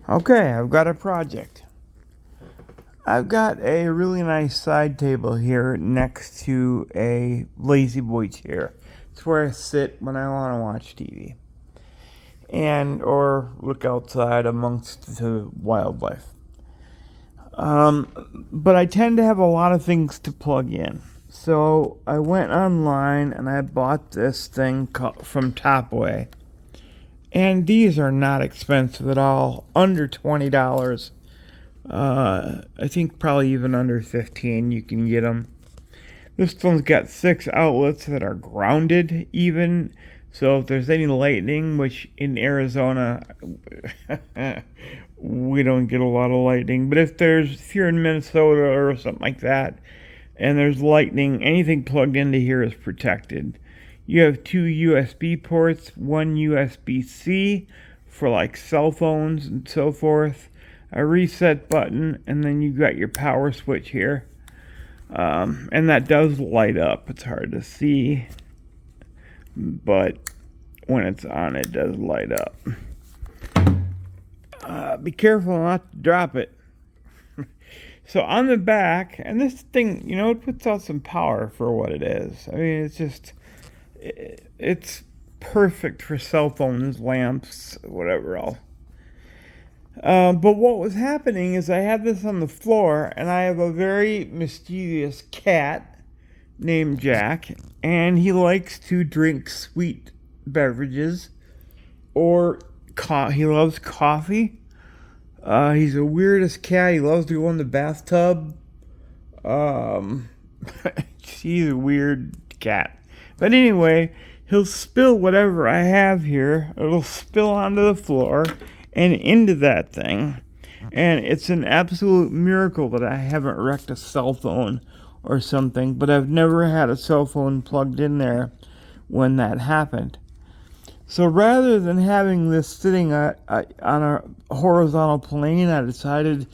Okay, I've got a project. I've got a really nice side table here next to a lazy boy chair. It's where I sit when I want to watch TV and or look outside amongst the wildlife. But I tend to have a lot of things to plug in. So I went online and I bought this thing from Topway. And these are not expensive at all, under $20. I think probably even under 15 you can get them. This one's got 6 outlets that are grounded even. So if there's any lightning, which in Arizona we don't get a lot of lightning, but if you're in Minnesota or something like that and there's lightning, anything plugged into here is protected. You have 2 USB ports, 1 USB-C for like cell phones and so forth, a reset button, and then you got your power switch here. And that does light up. It's hard to see, but when it's on, it does light up. Be careful not to drop it. So on the back, and this thing, it puts out some power for what it is. I mean, it's perfect for cell phones, lamps, whatever else. But what was happening is I had this on the floor, and I have a very mischievous cat named Jack, and he likes to drink sweet beverages, or he loves coffee. He's the weirdest cat. He loves to go in the bathtub. He's a weird cat. But anyway, he'll spill whatever I have here. It'll spill onto the floor and into that thing. And it's an absolute miracle that I haven't wrecked a cell phone or something. But I've never had a cell phone plugged in there when that happened. So rather than having this sitting on a horizontal plane, I decided,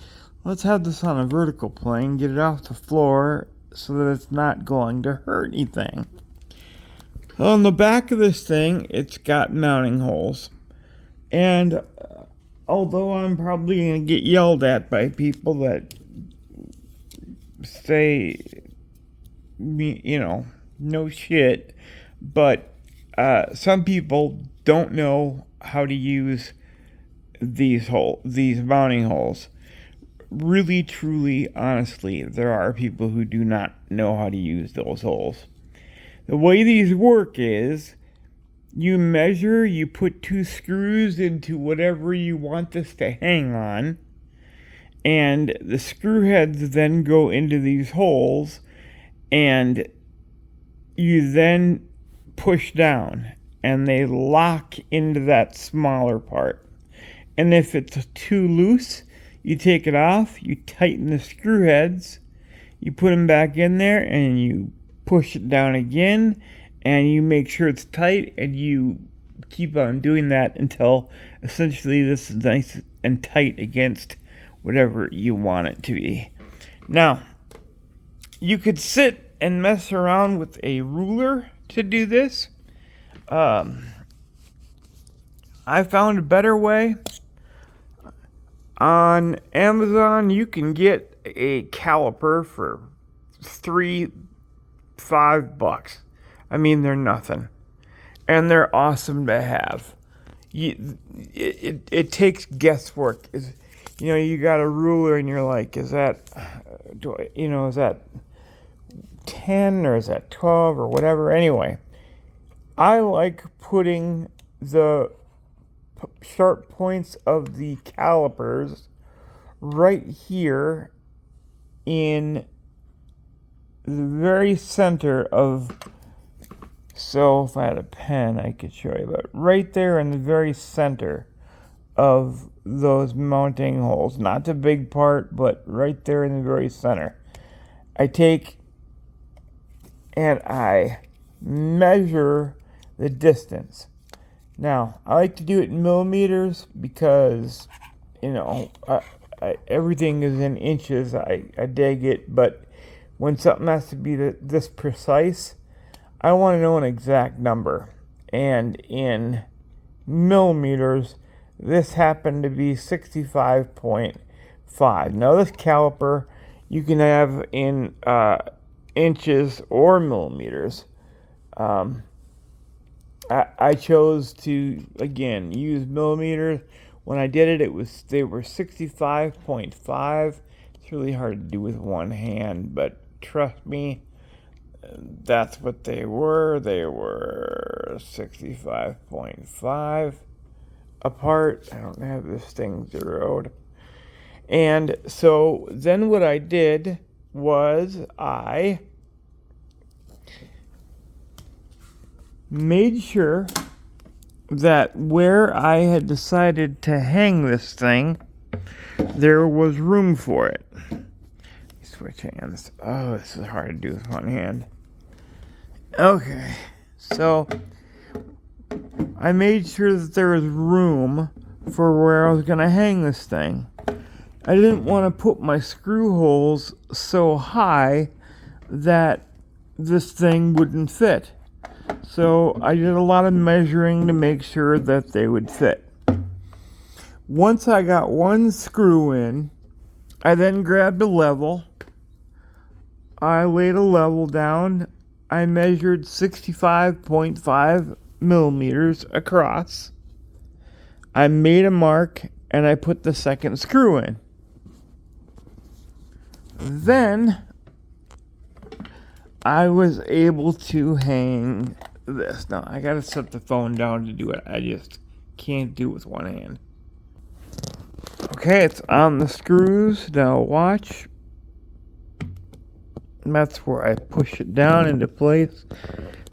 let's have this on a vertical plane, get it off the floor so that it's not going to hurt anything. On the back of this thing, it's got mounting holes. And although I'm probably going to get yelled at by people that say, no shit, but some people don't know how to use these mounting holes. Really, truly, honestly, there are people who do not know how to use those holes. The way these work is you measure, you put 2 screws into whatever you want this to hang on, and the screw heads then go into these holes, and you then push down and they lock into that smaller part. And if it's too loose, you take it off, you tighten the screw heads, you put them back in there, and you push it down again, and you make sure it's tight, and you keep on doing that until essentially this is nice and tight against whatever you want it to be. Now, you could sit and mess around with a ruler to do this. I found a better way. On Amazon, you can get a caliper for $5. I mean, they're nothing. And they're awesome to have. It takes guesswork. You got a ruler and you're like, is that 10 or is that 12 or whatever? Anyway, I like putting the sharp points of the calipers right here in the very center of, so if I had a pen I could show you, but right there in the very center of those mounting holes, not the big part, but right there in the very center. I take and I measure the distance. Now, I like to do it in millimeters because, everything is in inches. I dig it, but when something has to be this precise, I want to know an exact number. And in millimeters, This happened to be 65.5. Now this caliper you can have in inches or millimeters. I chose to, again, use millimeters. When I did it, they were 65.5. It's really hard to do with one hand, but trust me, that's what they were. They were 65.5 apart. I don't have this thing zeroed. And so then what I did was I made sure that where I had decided to hang this thing, there was room for it. Switch hands. Oh, this is hard to do with one hand. Okay, so I made sure that there was room for where I was going to hang this thing. I didn't want to put my screw holes so high that this thing wouldn't fit. So I did a lot of measuring to make sure that they would fit. Once I got one screw in, I then grabbed a level. I laid a level down. I measured 65.5 millimeters across. I made a mark and I put the second screw in. Then I was able to hang this. Now, I gotta set the phone down to do it. I just can't do it with one hand. Okay, it's on the screws. Now watch. And that's where I push it down into place.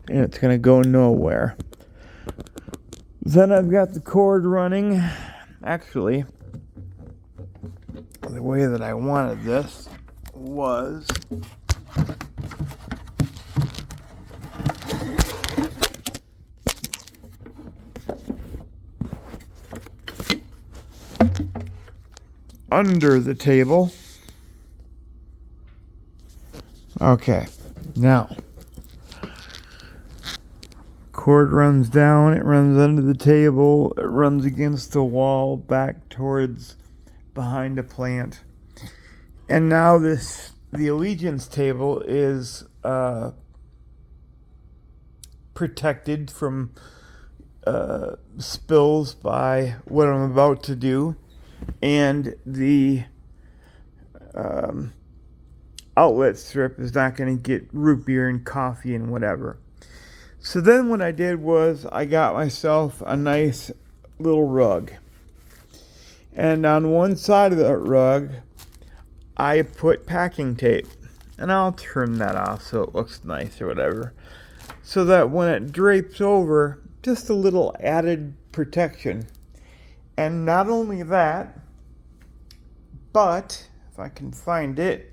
And it's gonna go nowhere. Then I've got the cord running. Actually, the way that I wanted this was under the table. Okay, now cord runs down, it runs under the table, it runs against the wall back towards behind a plant. And now the allegiance table is protected from spills by what I'm about to do. And the outlet strip is not going to get root beer and coffee and whatever. So then what I did was I got myself a nice little rug. And on one side of that rug, I put packing tape. And I'll trim that off so it looks nice or whatever. So that when it drapes over, just a little added protection. And not only that, but if I can find it,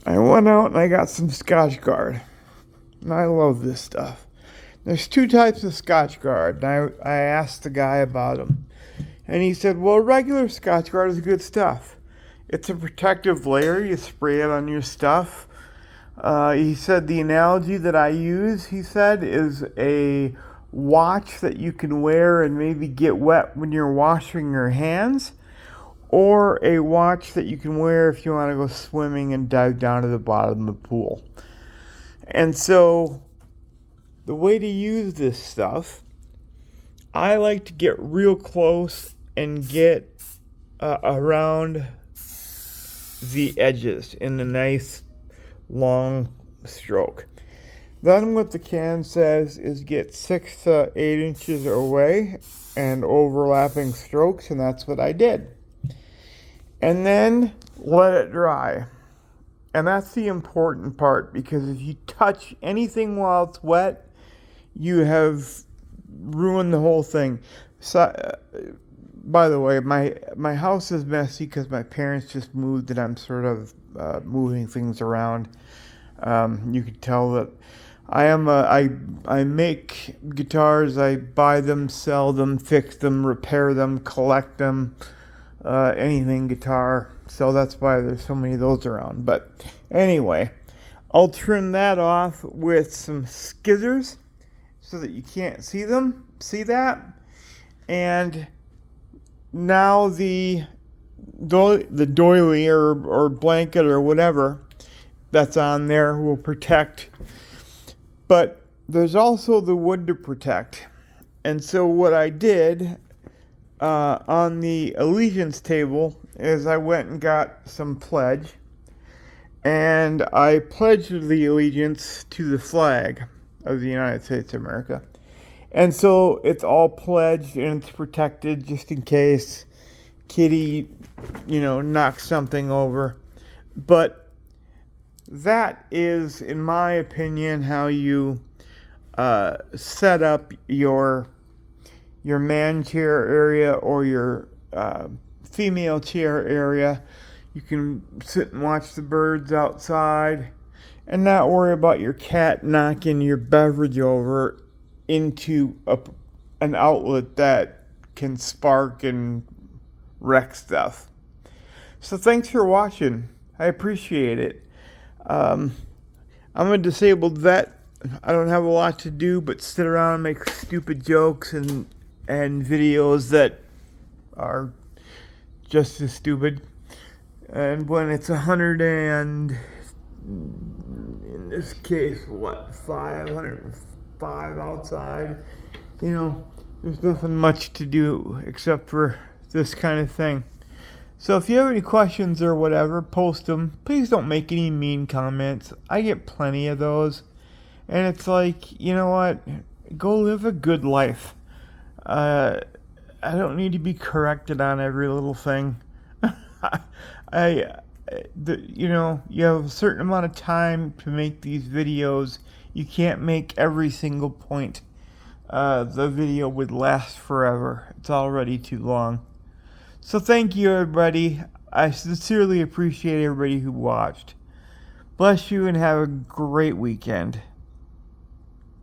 I went out and I got some Scotch Guard. And I love this stuff. There's two types of Scotch Guard. And I asked the guy about them. And he said, well, regular Scotch Guard is good stuff. It's a protective layer. You spray it on your stuff. He said the analogy that I use, he said, is a watch that you can wear and maybe get wet when you're washing your hands, or a watch that you can wear if you want to go swimming and dive down to the bottom of the pool. And so the way to use this stuff, I like to get real close and get around the edges in a nice long stroke. Then what the can says is get 6 to 8 inches away and overlapping strokes, and that's what I did. And then let it dry. And that's the important part, because if you touch anything while it's wet, you have ruined the whole thing. So, by the way, my house is messy because my parents just moved and I'm sort of moving things around. You could tell that I make guitars. I buy them, sell them, fix them, repair them, collect them, anything guitar. So that's why there's so many of those around. But anyway, I'll trim that off with some scissors so that you can't see them. See that? And now the doily or blanket or whatever that's on there will protect. But there's also the wood to protect. And so what I did on the allegiance table is I went and got some pledge. And I pledged the allegiance to the flag of the United States of America. And so it's all pledged and it's protected just in case Kitty, knocks something over. But that is, in my opinion, how you set up your man chair area or your female chair area. You can sit and watch the birds outside and not worry about your cat knocking your beverage over into an outlet that can spark and wreck stuff. So thanks for watching. I appreciate it. I'm a disabled vet. I don't have a lot to do but sit around and make stupid jokes and videos that are just as stupid. And when it's 100 and, in this case, 505 outside, there's nothing much to do except for this kind of thing. So if you have any questions or whatever, post them. Please don't make any mean comments. I get plenty of those. And it's like, you know what? Go live a good life. I don't need to be corrected on every little thing. You have a certain amount of time to make these videos. You can't make every single point. The video would last forever. It's already too long. So thank you, everybody. I sincerely appreciate everybody who watched. Bless you and have a great weekend.